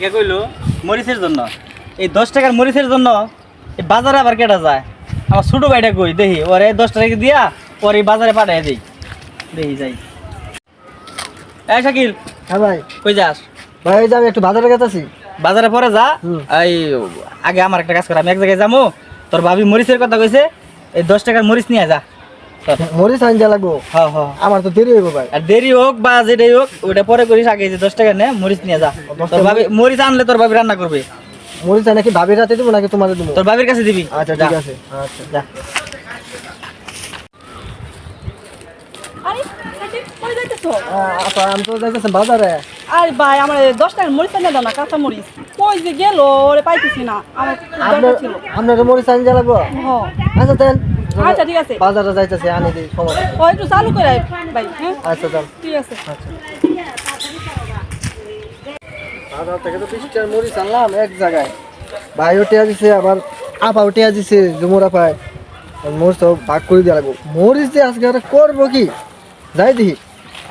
কে কইলো মরিচের জন্য এই 10 টাকার মরিচের জন্য এই বাজারে আবার কেটা যায় আমার ছোট ভাইটা কই দেখি ওরে 10 টাকা দিয়া পরে বাজারে পাঠায় দেই দেখি যাই এই শাকিল হ্যাঁ ভাই কই যাস ভাই এই যে আমি একটু বাজারে গেছি। বাজারে পরে যা এই আগে আমার একটা কাজ কর আমি এক জায়গায় যাবো তোর ভাবি মরিচের কথা কইছে এই 10 টাকার মরিচ নিয়ে যা মরিচ আইন যা লাগবো। হ্যাঁ হ্যাঁ আমার তো দেরি হইব ভাই। আর দেরি হোক বা যেটাই হোক ওটা পরে করিস আগে যে 10 টাকা নে মরিচ নিয়ে যা তোর ভাবি মরিচ আনলে তোর ভাবি রান্না করবে। মরিচ নাকি ভাবির রাতে দিব নাকি তোমাদের দিব? তোর ভাবির কাছে দিবি। আচ্ছা ঠিক আছে। আচ্ছা যা আরে সাকিব কই যাইতেছো? আপা আমি তো যাইতেছি বাজারে। আরে ভাই আমার 10 টাকার মরিচ এনে দাও না, কাঁচা মরিচ কই যে গেল ওরে পাইতেছি না, আমার খুব দরকার ছিল। আপনার মরিচ আইন যা লাগবো। হ্যাঁ আচ্ছা দেন। আচ্ছা ঠিক আছে, বাজারে যাইতেছি আনি দিই সময়। ও একটু চালু করে আয় ভাই। হ্যাঁ আচ্ছা দেন। ঠিক আছে। আচ্ছা বাজার থেকে তো 20 টাকার মরিচ আনলাম এক জায়গায়। ভাই ওটিয়া দিছে আবার আপা ওটিয়া দিছে জুমুরা পায়। মরিচ তো ভাগ করে দেওয়া লাগবো। মরিচ দিয়ে আজকে আর করবো কি যাই দেখি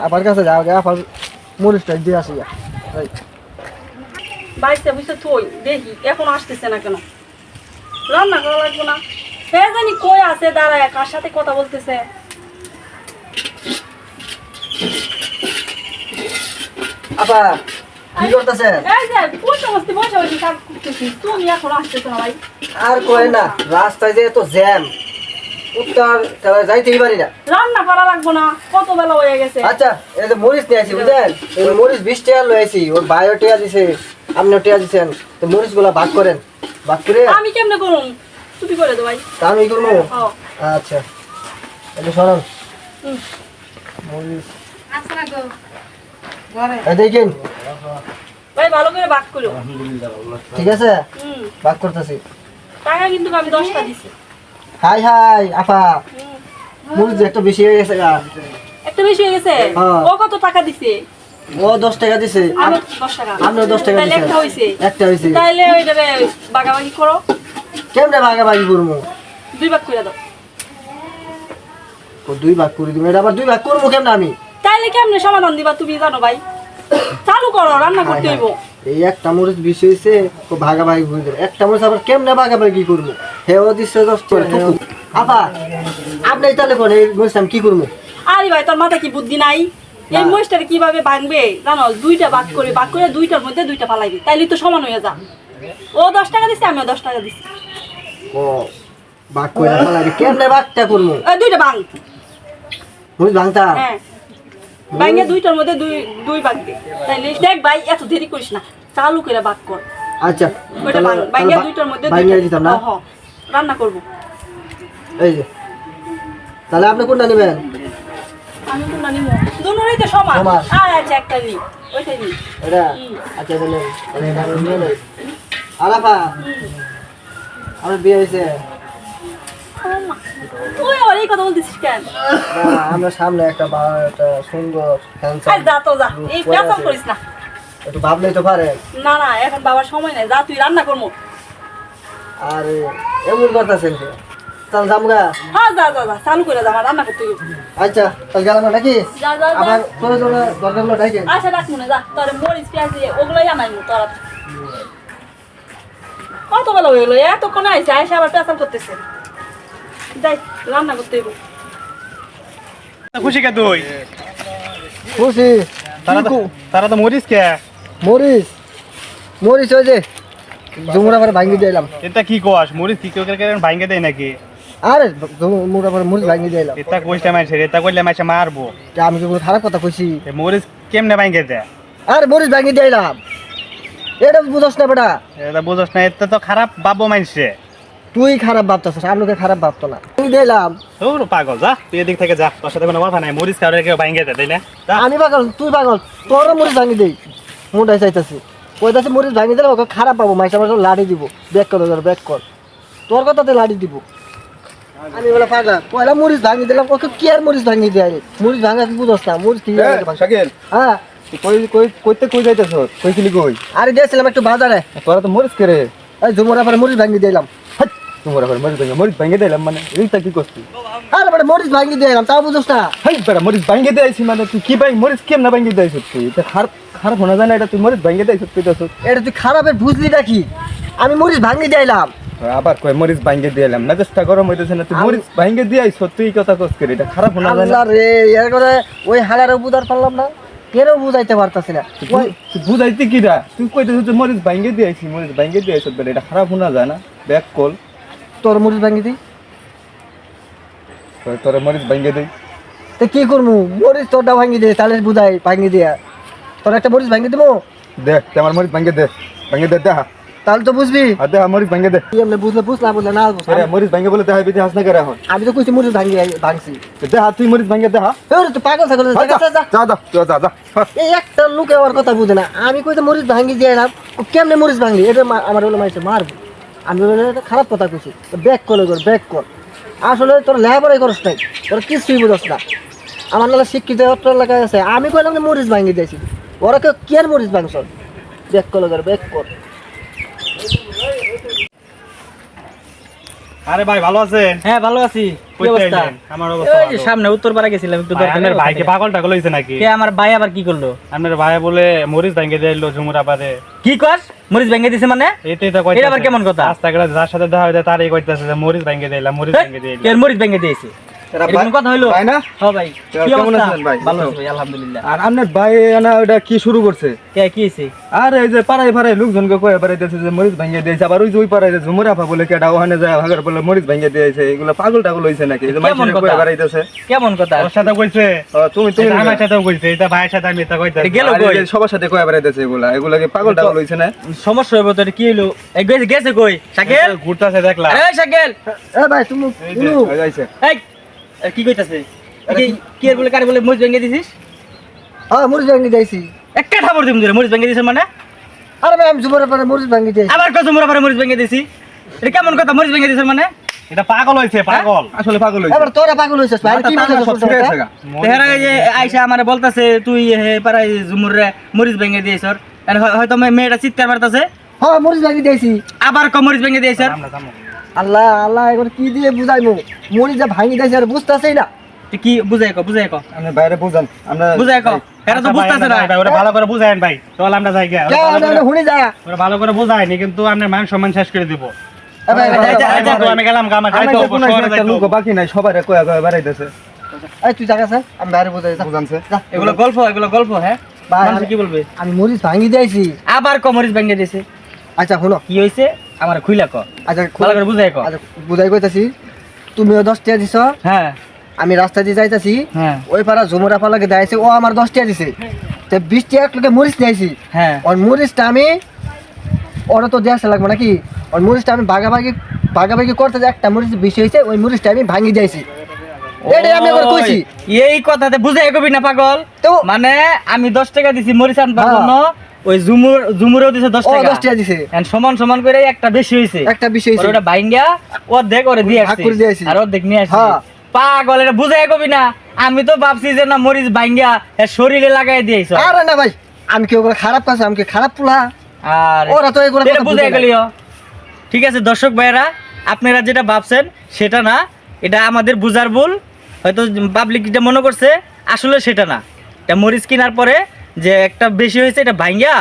আপার কাছে যাও গে আপার মরিচটা দিয়ে আসি গা। এই বাইসে বুঝতে থই দেখি এখন আসতেছে না কেন, রান্না করা লাগবে না। সে জানি কই আছে, দাঁড়ায় কার সাথে কথা বলতেছে। আপা কি করতেছেন? এই যে পুরো মস্তি বসে বসে কাজ করতেছি, তুমি এখন আসতেছো না ভাই। আর কয় না রাস্তায় যে এত জ্যাম উত্তর তারা যাইতেই পারি না। রান্না করা লাগবে না, কত বেলা হয়ে গেছে। আচ্ছা এই যে মরিচ নিয়ে আসি বুঝলেন, এই মরিচ 20 টাকা লয়ে আসি, ওর ভাইও টিয়া দিছে আপনিও টিয়া দিছেন, তো মরিচ গুলা ভাগ করেন, ভাগ করে আমি কেমনে করুম, তুমি করে দাও ভাই। তা আমি করবো। হ্যাঁ আচ্ছা এই শোনেন হুম। মরিচ এই দেখেন ভাই ভালো করে ভাগ করো। ঠিক আছে হুম ভাগ করতেছি। টাকা কিন্তু আমি 10টা দিছি। হাই হাই আপা মরিচ একটা বেশি হয়ে গেছে গা। একটা বেশি হয়ে গেছে। হ্যাঁ। ও কত টাকা দিছে? ও 10 টাকা দিছে, আমি 10 টাকা। আপনিও 10 টাকা তাইলে দিছেন। একটা হইছে। একটা হইছে। তাইলে ওইটারে ভাগাভাগি করো, কেমনে ভাগাভাগি করবো? 2 ভাগ করে দাও। ও 2 ভাগ করে দিব, এটা আবার 2 ভাগ করবো কেমনে আমি? তাইলে কেমনে সমাধান দিবা তুমি জানো ভাই, চালু করো রান্না করতে হইব। এই একটা মরিচ বেশি হয়েছে ও ভাগাভাগি করে দেবে, একটা মরিচ আবার কেমনে ভাগাভাগি করবো? হে ও দিচ্ছে 10 টাকা। আপা আপনি তাহলে কোন এই মরিচ আমি কি করবো? আরে ভাই তোর মাথা কি বুদ্ধি নাই? এই মরিচটারে কিভাবে ভাঙবে জানো? 2টা ভাগ করে 2টার মধ্যে 2টা ফালাইবি, তাইলে তো সমান হয়ে যা। ও 10 টাকা দিছে, আমিও 10 টাকা দিছি। ও ভাগ করে ফেলাবি, কেমনে ভাগটা করবো? 2টা ভাঙ। মরিচ ভাঙতা? হ্যাঁ ভাঙে 2টার মধ্যে দুই ভাগ দে, তাইলে দেখ ভাই এত দেরি করিস না, চালু করে ভাগ কর। আচ্ছা ওইটা ভাঙ, ভাঙে 2টার মধ্যে ভাঙিয়ে দিতাম না? হ্যাঁ রান্না করব। এই যে তাহলে আপনি কোনটা নেবেন? আমি তো নানি মো দুনোরই তো সমান। সমান। আচ্ছা একটা নি, ওইটাই নি। এটা আচ্ছা তাহলে আলাপা আমার বিয়ে হয়েছে। তুই আবার এই কথা বলতেছিস কেন? আমরা সামনে একটা একটা সুন্দর আরে যা তো যা, এই পেঁচাল করিস না। একটু ভাবলেই তো পারে। না না এখন বাবার সময় নাই, যা তুই রান্না করবো। আর এমন করতেছেন কি? তাহলে জামগা। হ্যাঁ যা যা যা, চালু করে যা, আমার রান্না করতে হবে। আচ্ছা তাহলে গেলাম নাকি? যা যা যা। আবার প্রয়োজনে দরকার হলো ডাকেন। আচ্ছা ডাক মনে যা, তোর মরিচ পেঁয়াজ দিয়ে ওগুলোই আনাইমু তোরা। কত বেলা হয়ে গেলো, এতক্ষণ আইসে আইসে আবার পেঁচাল করতেছে। যাই রান্না করতে হবে। খুশি কে তুই খুশি তারা তো মরিচ কে মরিচ মরিচ ওই যে জুমুরা পরে ভাঙি দিলাম। এটা কি কোয়াস মরিচ কি করে ভাঙে দেয় নাকি? আরে জুমুরা পরে মরিচ ভাঙি দিলাম। এটা কইতে মাইছে এটা কইলে মাইছে মারবো। আমি কি কোনো খারাপ কথা কইছি? এ মরিচ কেমনে ভাঙে দেয়? আরে মরিচ ভাঙি দিলাম, এটা বুঝছ না বেটা? এটা বুঝছ না, এটা তো খারাপ বাবু মাইছে। তুই খারাপ ভাবতেছিস, আমি লোকে খারাপ ভাবতো না। আমি দিলাম। তোর পাগল যা, তুই এদিক থেকে যা, তোর সাথে কোনো কথা নাই। মরিচ কাউরে কেউ ভাঙে দেয় তাই না? যা। আমি পাগল তুই পাগল, তোরও মরিচ ভাঙি দেই মোটাই চাইতেছি। কইতাছি মরিচ ভাঙি দিলে ওকে খারাপ পাবো, মাইসা মাইসা লাড়ি দিব। ব্যাক কর ব্যাক কর, তোর কথাতে লাড়ি দিব। আমি বলে পাগল পয়লা মরিচ ভাঙি দিলাম, ওকে কি আর মরিচ ভাঙি দেয়? মরিচ ভাঙা কি বুঝছ না? মরিচ কি শাকিল হ্যাঁ কই যাইতেছ? কইছিলি কই? আরে গেছিলাম একটু বাজারে। তোরা তো মরিচ করে এই জুমুরা পরে মরিচ ভাঙি দিলাম। তোমরা আবার মরিচ ভাঙে দিলাম মানে এইটা কি করছিস আরে বেটা মরিচ ভাঙি দিয়ে এলাম তাও বুঝোস না। হাই বেটা মরিচ ভাঙে দিয়েছি মানে তুই কি মরিচ কেমন ভাঙে দিয়েছ তুই এটা খারাপ শোনা যায় না এটা তুই মরিচ ভাঙে দিয়েছ কইতাছ এটা তুই খারাপের বুঝলি নাকি? আমি মরিচ ভাঙি দিয়ে এলাম। আবার কয় মরিচ ভাঙে দিলাম মেজাজটা গরম হইতেছে না তুই মরিচ ভাঙে দিয়েছ তুই এই কথা কস করে এটা খারাপ শোনা যায় না আল্লাহ রে এর করে ওই হালারে বুঝার পারলাম না, কেউ বুঝাইতে পারতাছি না। ওই তুই বুঝাইতে কি রা তুই কইতেছ যে মরিচ ভাঙে দিয়েছি মরিচ ভাঙে দিয়েছ বেটা এটা খারাপ শোনা যায় না ব্যাক কল তোর মরিচ ভাঙি দিই তোর মরিচ ভাঙে দেই তো কি করবো? মরিচ তোরটা ভাঙি দে তাহলে বুঝাই ভাঙি দিয়া। তোর একটা মরিচ ভাঙি দেবো দে আমার মরিচ ভাঙে দে দেখা তাহলে তো বুঝবি। আর দে মরিচ ভাঙে দে তুই এমনি বুঝলে বুঝ না বুঝলে না বুঝ। আরে মরিচ ভাঙে বলে দেখাই বিধি হাস না করে এখন আমি তো কইছি মরিচ ভাঙছি। দেখা তুই মরিচ ভাঙে দেখা তুই পাগল ছাগল যা যা এই একটা লোকে আমার কথা বুঝে না। আমি কইতে মরিচ ভাঙি দিয়ে এলাম, ও কেমনে মরিচ ভাঙলি? এটা আমার হলো মাইছে মারবো। আমি বলে এটা খারাপ কথা কইছি, ব্যাক ব্যাক কর। আসলে তোর লেখাপড়াই করস নাই, তোর কিছুই বুঝস না। আমার নালা শিক্ষিত অত্র এলাকায় আছে, আমি কইলাম যে মরিচ ভাঙি দিয়েছি, ওরা কেউ কি আর মরিচ ভাঙছ? ব্যাক কর। আরে ভাই ভালো আছেন? হ্যাঁ ভালো আছি। কি কই অবস্থা? আইলেন? আমার অবস্থা এই যে ভালো। সামনে উত্তরপাড়া গেছিলাম একটু দরকার। আপনার ভাই কি পাগল টাগল হইছে নাকি? কে আমার ভাই আবার কি করলো? আপনার ভাই বলে মরিচ ভাঙে দিলো ঝুমুরা পারে। কি কস? মরিচ ভেঙে দিছে মানে? এইটাই তো কইতাছে। এটা আবার কেমন কথা? রাস্তাঘাটে যার সাথে দেখা হয় তারই কইতাছে যে মরিচ ভাঙে দিলাম মরিচ ভাঙে কে দিলাম। মরিচ ভেঙে দিয়েছে? এরকম কথা হইলো? ভাই না হ্যাঁ ভাই। কি কেমন অবস্থা? আছেন ভাই? ভালো আছি ভাই আলহামদুলিল্লাহ। আর আপনার ভাই না ওটা কি শুরু করছে কে কি হইছে? আর এই যে পাড়ায় লোকজনকে কয়ে বেড়াইতেছে যে মরিচ ভাঙিয়ে দিয়েছে আবার ওই পাড়ায় যে ঝুমুর আপা বলে কেটা ওখানে যায় ভাগার বলে মরিচ ভাঙিয়ে দিয়েছে এগুলো পাগল টাগল হইছে নাকি এই যে কেমন মানুষের কথা? কয়ে বেড়াইতেছে কেমন কথা? ওর সাথে কইছে তুমি এটা আমার সাথেও কইছে এটা ভাইয়ের সাথে আমি এটা কইতাছি। এটা গেল আর এই কই? যে সবার সাথে কয়ে বেড়াইতেছে এগুলা কি পাগল টাগল হইছে না সমস্যা হইব তো এটা কি হইলো? এই গেছে কই? শাকিল? ঘুরতাছে দেখলাম। আরে ওই শাকিল! এ ভাই তুমি এই যে, হয়ে যাইছে এই এ কি কইতাছে? কি এর বলে কারে বলে মরিচ ভেঙে দিছিস? হ্যাঁ মরিচ ভাঙি দিয়েছি। একটা থাপড় দিম ধরে মরিচ ভেঙে দিছিস মানে? আরে ভাই আমি জুমরে পরে মরিচ ভাঙি দিয়েছি। আবার কত মোরা পরে মরিচ ভেঙে দিছি? এটা কেমন কথা মরিচ ভেঙে দিছিস মানে? এটা পাগল হইছে পাগল। আসলে পাগল হইছে এবার তোরা পাগল হইছিস ভাই, কি মাথা বুঝাস? সব ঠিক আছে গা। তেহারা এই যে আইসা আমারে বলতাছে তুই হে পারাই জুমুরে মরিচ ভেঙে দিয়েছ আর হয়তো মেয়েটা চিৎকার মারতাছে হ্যাঁ মরিচ ভাঙি দিয়েছি। আবার মরিচ ভেঙে দিয়েছ আমরা যাবো। আল্লাহ আল্লাহ এখন কি দিয়ে বুঝাইমু? মরিচ যা ভাঙি দিয়েছি আর বুঝতেছেই না। কি বুঝাই কো আপনি বাইরে বুঝান আমরা বুঝাই কো এরা তো আচ্ছা ভাই, বুঝতাছে না ভাই, ওরা ভালো করে বুঝায়েন ভাই। চল আমরা যাই গা। কে আরে হুনি যা। ওরা ভালো করে বুঝায়নি কিন্তু আপনার মান সম্মান শেষ করে দিব। এ ভাই আচ্ছা, আচ্ছা, আচ্ছা, আমি গেলাম গা, আমার আমরা যাইতে হবে, কোনো শহরে একটা যাইতে লোক হবে। বাকি নাই সবাই কয়ে বেড়াইতেছে এই তুই জায়গা স্যার আমি বাইরে বুঝাই যা। বুঝানছে যা। এগুলো গল্প হ্যাঁ ভাই, মানুষ কি বলবে আমি মরিচ ভাঙি দিয়েছি। আবার মরিচ ভেঙে দিয়েছে আচ্ছা শুনো, কি হইছে আমার খুইলা ক আচ্ছা ভালো করে বুঝাই কো আচ্ছা বুঝাই কইতাছি। তুমিও 10 টাকা দিছ, হ্যাঁ আমি রাস্তা দিয়ে যাইতাছি, হ্যাঁ ওই পাড়া ঝুমরা পালাকে দেখাইছে, ও আমার 10 টাকা দিছে। তো 20 টাকা লোকে মরিচ নিয়েছি। হ্যাঁ ওর মরিচটা আমি ওরা তো দেওয়া লাগবে নাকি, ওর মরিচটা আমি ভাগাভাগি করতে যে একটা মরিচ বেশি হয়েছে, ওই মরিচটা আমি ভাঙি দিয়েছি। এটাই আমি একবার কইছি। এই কথাতে বুঝাই কবি না পাগল তো মানে আমি 10 টাকা দিছি মরিচ আনবার হ্যাঁ। জন্য ওই জুমুরেও দিছে 10 ও টাকা 10 টাকা দিছে, এন্ড সমান করে একটা বেশি হইছে একটা বেশি হয়েছে। ওটা বাইঙ্গা অর্ধেক ওরে দিয়ে ভাগ করে দিয়ে আসছি। আর অর্ধেক নিয়ে আসছি হ্যাঁ। পাগল এটা বুঝাই কবি না আমি তো ভাবছি যে না মরিচ বাইঙ্গা এর শরীরে লাগাই দিয়েছ আরে না ভাই, আমি কি ওগুলো খারাপ কাজ, আমি কি খারাপ পোলা? আর ওরা তো এগুলো এটা কথা বুঝাই বুঝে না। গেলিও ঠিক আছে দর্শক ভাইয়েরা আপনারা যেটা ভাবছেন সেটা না, এটা আমাদের বুঝার ভুল, হয়তো পাবলিক যেটা মনে করছে আসলে সেটা না। এটা মরিচ কেনার পরে যে একটা বেশি হয়েছে এটা ভাঙ্গা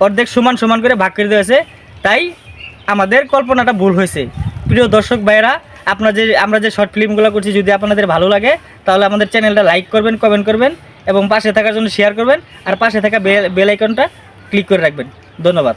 অর্ধেক সমান করে ভাগ করে দিয়েছে, তাই আমাদের কল্পনাটা ভুল হয়েছে। প্রিয় দর্শক ভাইয়েরা আমরা যে শর্ট ফিল্মগুলো করছি যদি আপনাদের ভালো লাগে তাহলে আমাদের চ্যানেলটা লাইক করবেন, কমেন্ট করবেন এবং পাশে থাকার জন্য শেয়ার করবেন আর পাশে থাকা বেল আইকনটা ক্লিক করে রাখবেন। ধন্যবাদ।